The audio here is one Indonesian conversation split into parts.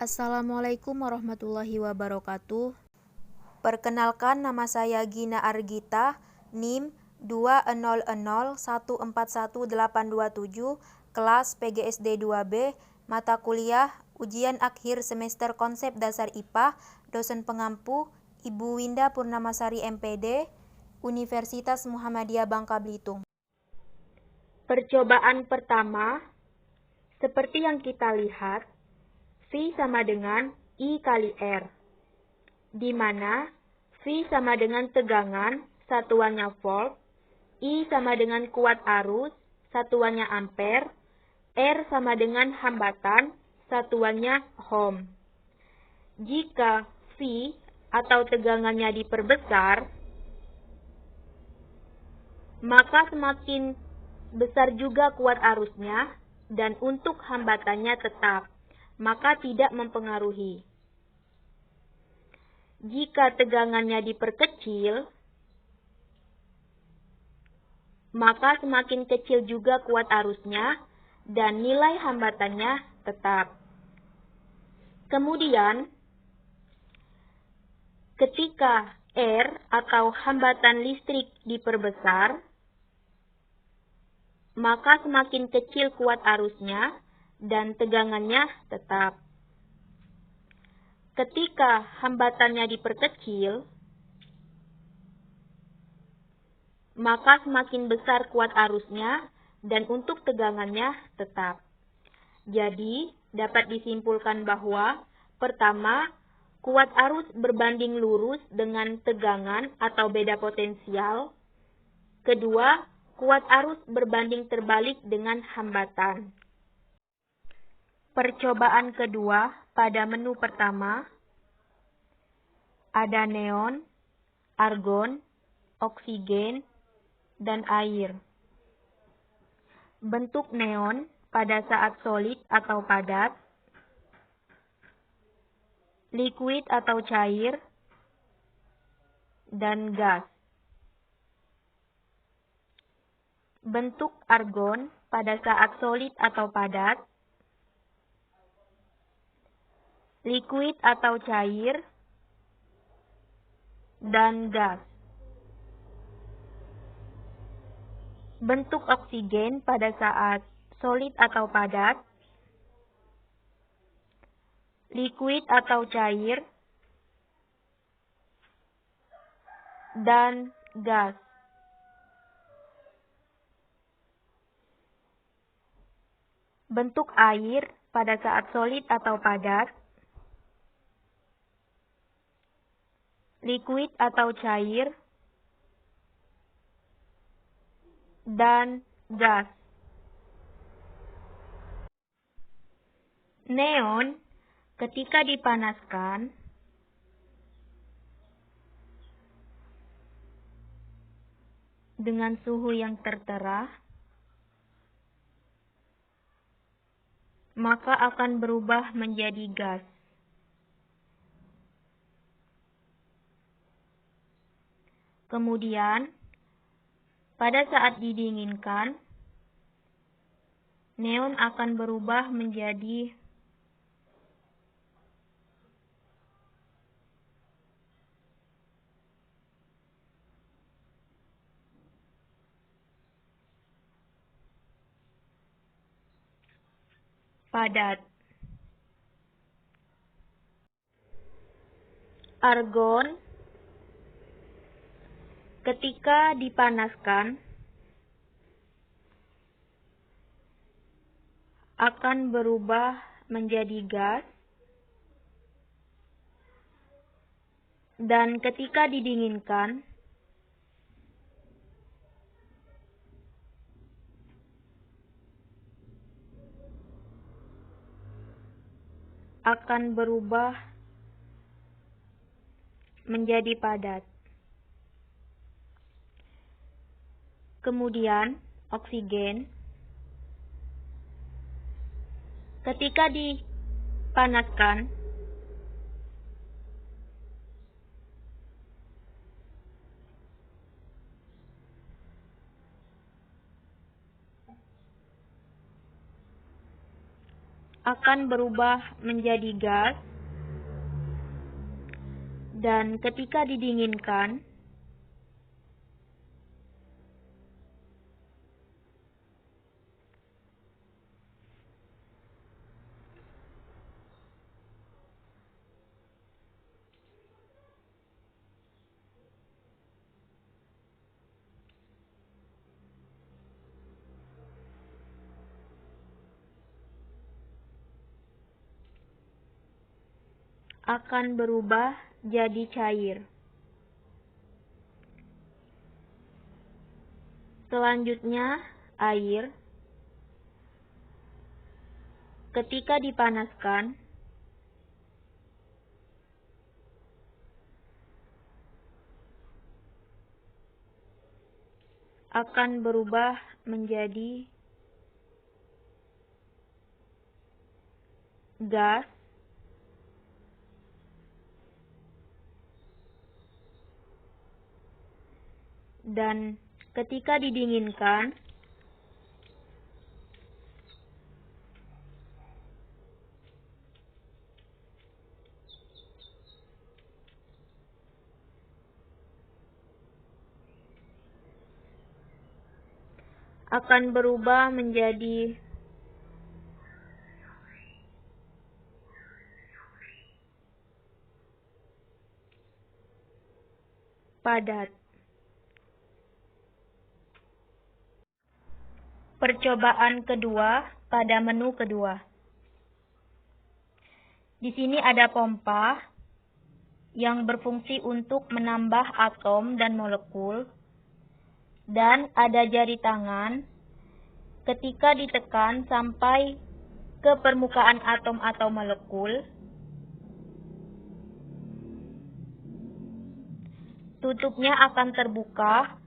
Assalamualaikum warahmatullahi wabarakatuh. Perkenalkan, nama saya Gina Argita, NIM 200141827, kelas PGSD 2B, mata kuliah Ujian Akhir Semester Konsep Dasar IPA, dosen pengampu Ibu Winda Purnamasari MPD, Universitas Muhammadiyah Bangka Belitung. Percobaan pertama, seperti yang kita lihat, V sama dengan I kali R, di mana V sama dengan tegangan, satuannya volt, I sama dengan kuat arus, satuannya ampere, R sama dengan hambatan, satuannya ohm. Jika V atau tegangannya diperbesar, maka semakin besar juga kuat arusnya, dan untuk hambatannya tetap, maka tidak mempengaruhi. Jika tegangannya diperkecil, maka semakin kecil juga kuat arusnya dan nilai hambatannya tetap. Kemudian, ketika R atau hambatan listrik diperbesar, maka semakin kecil kuat arusnya dan tegangannya tetap. Ketika hambatannya diperkecil, maka semakin besar kuat arusnya dan untuk tegangannya tetap. Jadi, dapat disimpulkan bahwa pertama, kuat arus berbanding lurus dengan tegangan atau beda potensial. Kedua, kuat arus berbanding terbalik dengan hambatan. Percobaan kedua, pada menu pertama, ada neon, argon, oksigen, dan air. Bentuk neon pada saat solid atau padat, liquid atau cair, dan gas. Bentuk argon pada saat solid atau padat, liquid atau cair, dan gas. Bentuk oksigen pada saat solid atau padat, liquid atau cair, dan gas. Bentuk air pada saat solid atau padat, liquid atau cair, dan gas. Neon ketika dipanaskan dengan suhu yang tertera, maka akan berubah menjadi gas. Kemudian, pada saat didinginkan, neon akan berubah menjadi padat. Argon ketika dipanaskan akan berubah menjadi gas, dan ketika didinginkan akan berubah menjadi padat. Kemudian, oksigen ketika dipanaskan akan berubah menjadi gas, dan ketika didinginkan, akan berubah jadi cair. Selanjutnya, air. Ketika dipanaskan, akan berubah menjadi gas, dan ketika didinginkan, akan berubah menjadi padat. Percobaan kedua pada menu kedua. Di sini ada pompa yang berfungsi untuk menambah atom dan molekul, dan ada jari tangan ketika ditekan sampai ke permukaan atom atau molekul, tutupnya akan terbuka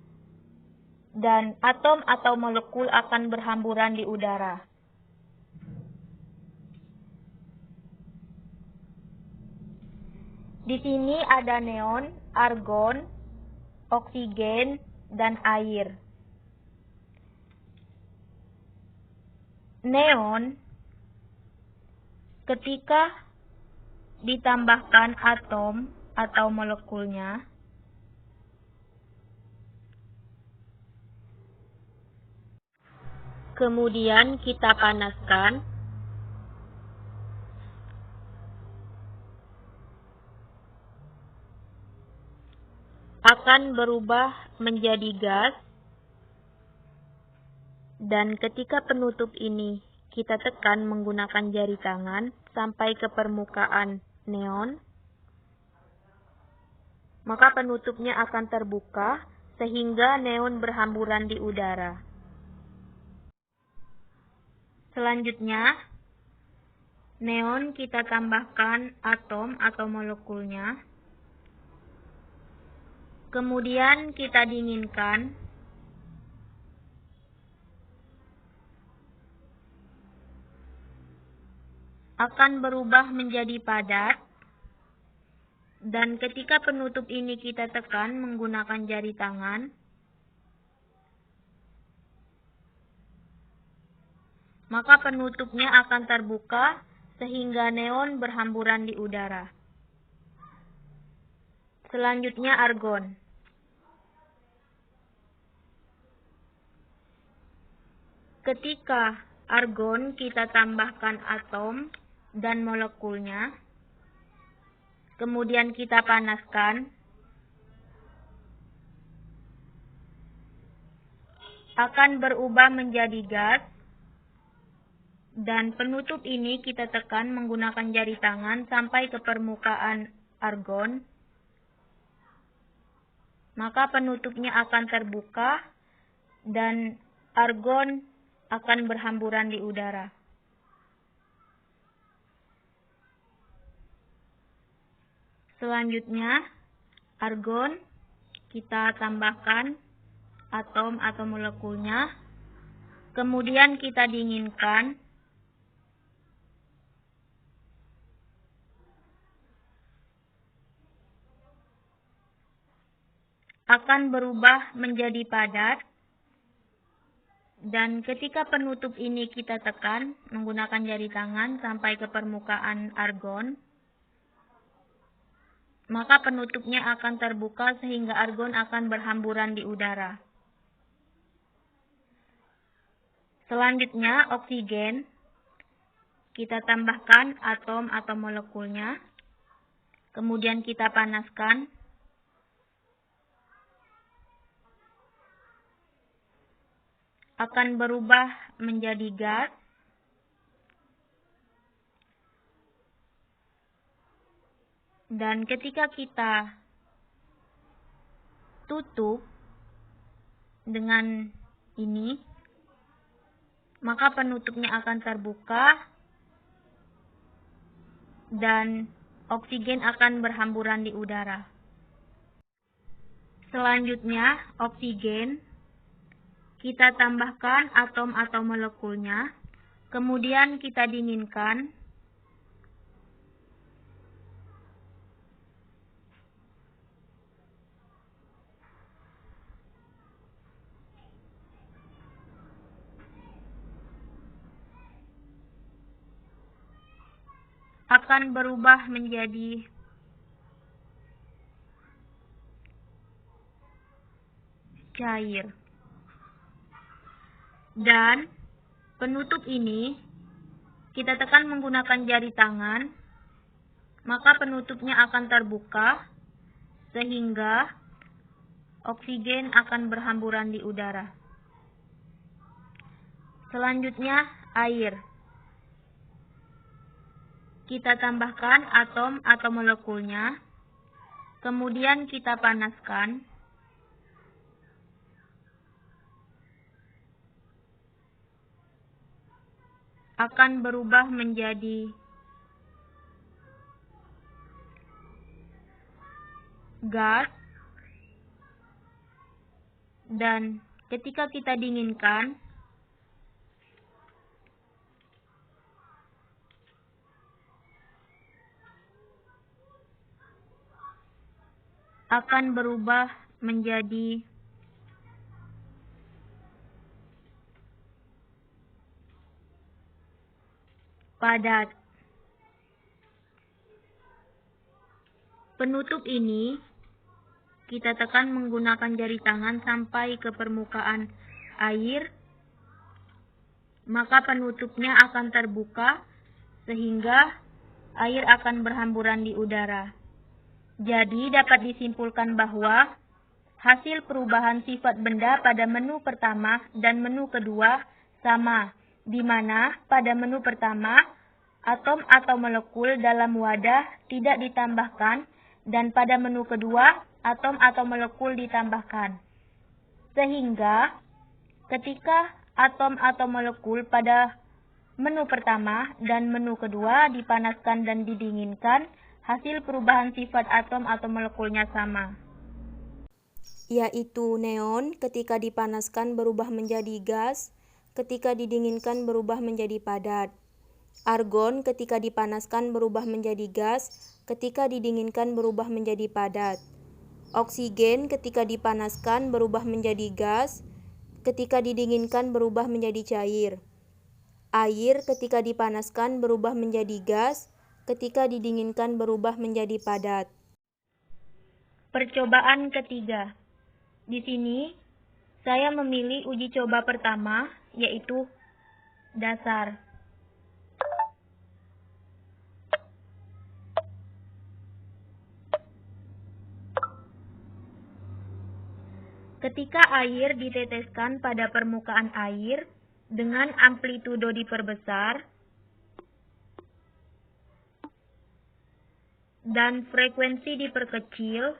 dan atom atau molekul akan berhamburan di udara. Di sini ada neon, argon, oksigen, dan air. Neon ketika ditambahkan atom atau molekulnya, kemudian kita panaskan, akan berubah menjadi gas, dan ketika penutup ini kita tekan menggunakan jari tangan sampai ke permukaan neon, maka penutupnya akan terbuka sehingga neon berhamburan di udara. Selanjutnya, neon kita tambahkan atom atau molekulnya. Kemudian kita dinginkan. Akan berubah menjadi padat. Dan ketika penutup ini kita tekan menggunakan jari tangan, maka penutupnya akan terbuka sehingga neon berhamburan di udara. Selanjutnya argon. Ketika argon kita tambahkan atom dan molekulnya, kemudian kita panaskan, akan berubah menjadi gas, dan penutup ini kita tekan menggunakan jari tangan sampai ke permukaan argon, maka penutupnya akan terbuka dan argon akan berhamburan di udara. Selanjutnya, argon kita tambahkan atom atau molekulnya, kemudian kita dinginkan. Akan berubah menjadi padat, Dan ketika penutup ini kita tekan menggunakan jari tangan sampai ke permukaan argon, maka penutupnya akan terbuka sehingga argon akan berhamburan di udara. Selanjutnya, oksigen. Kita tambahkan atom atau molekulnya. Kemudian kita panaskan. Akan berubah menjadi gas. Dan ketika kita tutup dengan ini, maka penutupnya akan terbuka dan oksigen akan berhamburan di udara. Selanjutnya, oksigen. Kita tambahkan atom atau molekulnya, kemudian kita dinginkan. Akan berubah menjadi cair. Dan penutup ini kita tekan menggunakan jari tangan, maka penutupnya akan terbuka sehingga oksigen akan berhamburan di udara. Selanjutnya, air. Kita tambahkan atom atau molekulnya, kemudian kita panaskan. Akan berubah menjadi gas, dan ketika kita dinginkan, akan berubah menjadi padat. Penutup ini kita tekan menggunakan jari tangan sampai ke permukaan air, maka penutupnya akan terbuka sehingga air akan berhamburan di udara. Jadi dapat disimpulkan bahwa hasil perubahan sifat benda pada menu pertama dan menu kedua sama, di mana pada menu pertama atom atau molekul dalam wadah tidak ditambahkan dan pada menu kedua atom atau molekul ditambahkan. Sehingga ketika atom atau molekul pada menu pertama dan menu kedua dipanaskan dan didinginkan, hasil perubahan sifat atom atau molekulnya sama. Yaitu neon ketika dipanaskan berubah menjadi gas, ketika didinginkan berubah menjadi padat. Argon ketika dipanaskan berubah menjadi gas, ketika didinginkan berubah menjadi padat. Oksigen ketika dipanaskan berubah menjadi gas, ketika didinginkan berubah menjadi cair. Air ketika dipanaskan berubah menjadi gas, ketika didinginkan berubah menjadi padat. Percobaan ketiga. Di sini saya memilih uji coba pertama, yaitu dasar. Ketika air diteteskan pada permukaan air dengan amplitudo diperbesar dan frekuensi diperkecil,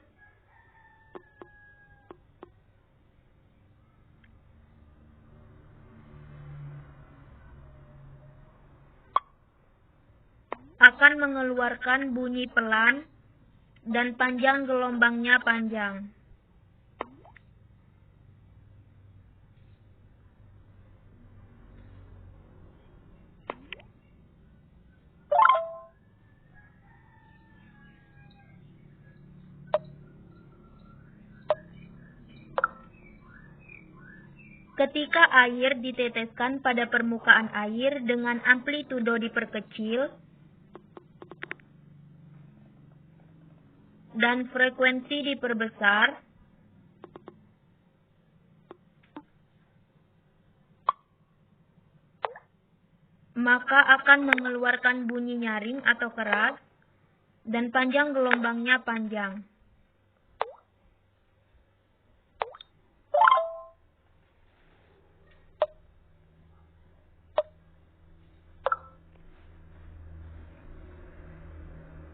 akan mengeluarkan bunyi pelan dan panjang gelombangnya panjang. Ketika air diteteskan pada permukaan air dengan amplitudo diperkecil dan frekuensi diperbesar, maka akan mengeluarkan bunyi nyaring atau keras dan panjang gelombangnya panjang.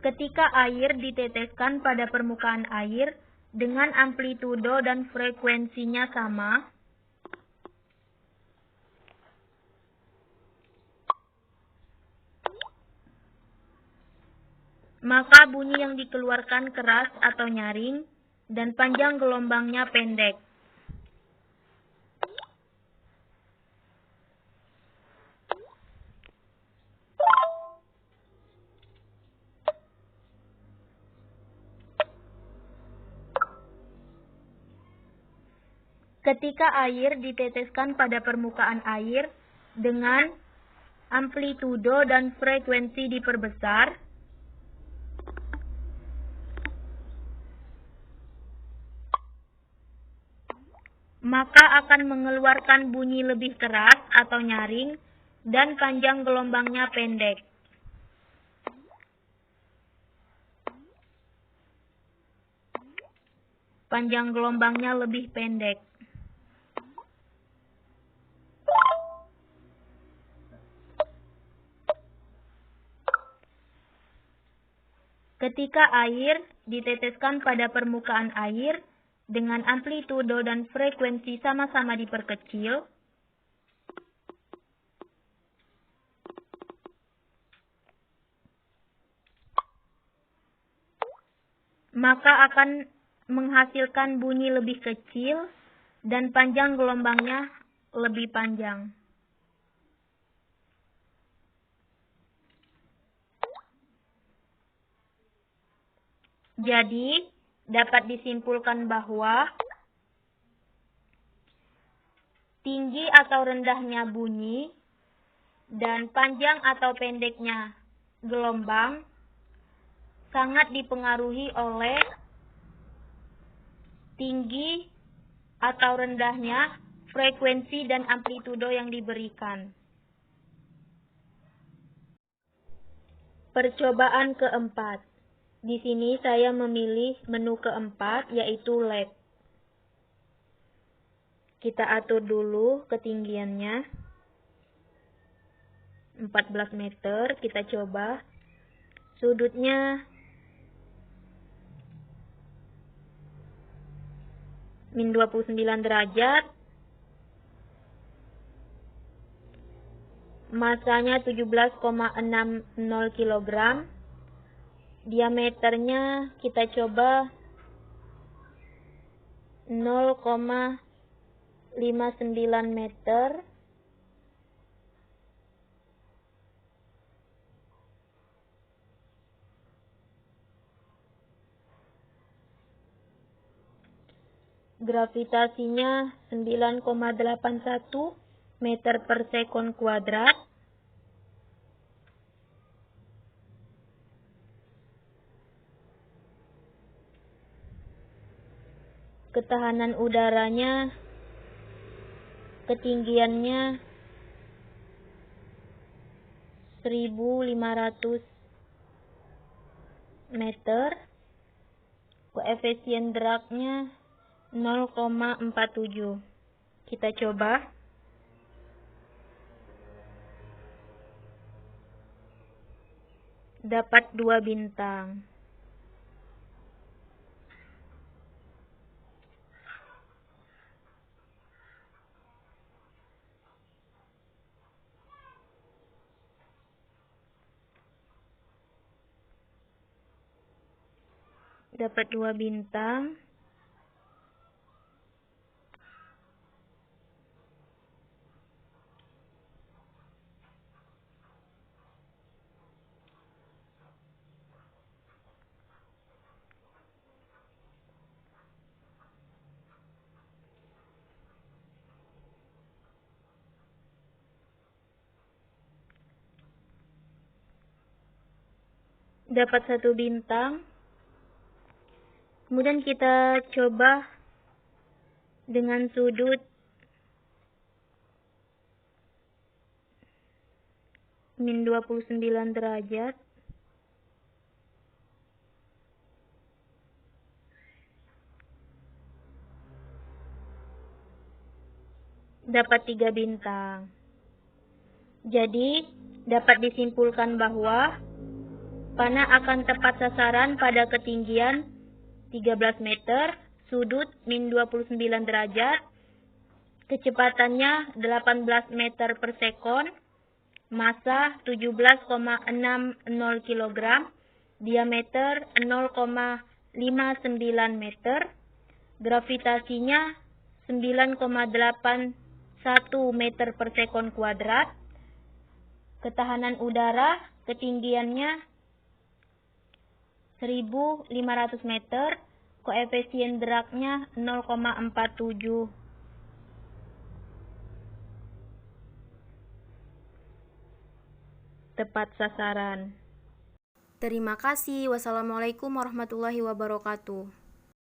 Ketika air diteteskan pada permukaan air dengan amplitudo dan frekuensinya sama, maka bunyi yang dikeluarkan keras atau nyaring dan panjang gelombangnya pendek. Ketika air diteteskan pada permukaan air dengan amplitudo dan frekuensi diperbesar, maka akan mengeluarkan bunyi lebih keras atau nyaring dan panjang gelombangnya pendek. Panjang gelombangnya lebih pendek. Ketika air diteteskan pada permukaan air dengan amplitudo dan frekuensi sama-sama diperkecil, maka akan menghasilkan bunyi lebih kecil dan panjang gelombangnya lebih panjang. Jadi, dapat disimpulkan bahwa tinggi atau rendahnya bunyi dan panjang atau pendeknya gelombang sangat dipengaruhi oleh tinggi atau rendahnya frekuensi dan amplitudo yang diberikan. Percobaan keempat. Di sini saya memilih menu keempat, yaitu lab. Kita atur dulu ketinggiannya. 14 meter, kita coba. Sudutnya -29 derajat. Masanya 17,60 kg. Diameternya kita coba 0,59 meter. Gravitasinya 9,81 meter per sekon kuadrat. Ketahanan udaranya, ketinggiannya 1.500 meter. Koefisien dragnya 0,47. Kita coba. Dapat 2 bintang. Dapat 2 bintang. dapat 1 bintang. Kemudian kita coba dengan sudut min 29 derajat. Dapat 3 bintang. Jadi, dapat disimpulkan bahwa panah akan tepat sasaran pada ketinggian 13 meter, sudut min 29 derajat, kecepatannya 18 meter per sekon, massa 17,60 kg, diameter 0,59 meter, gravitasinya 9,81 meter per sekon kuadrat, ketahanan udara ketinggiannya 1.500 meter, koefisien dragnya 0,47. Tepat sasaran. Terima kasih. Wassalamualaikum warahmatullahi wabarakatuh.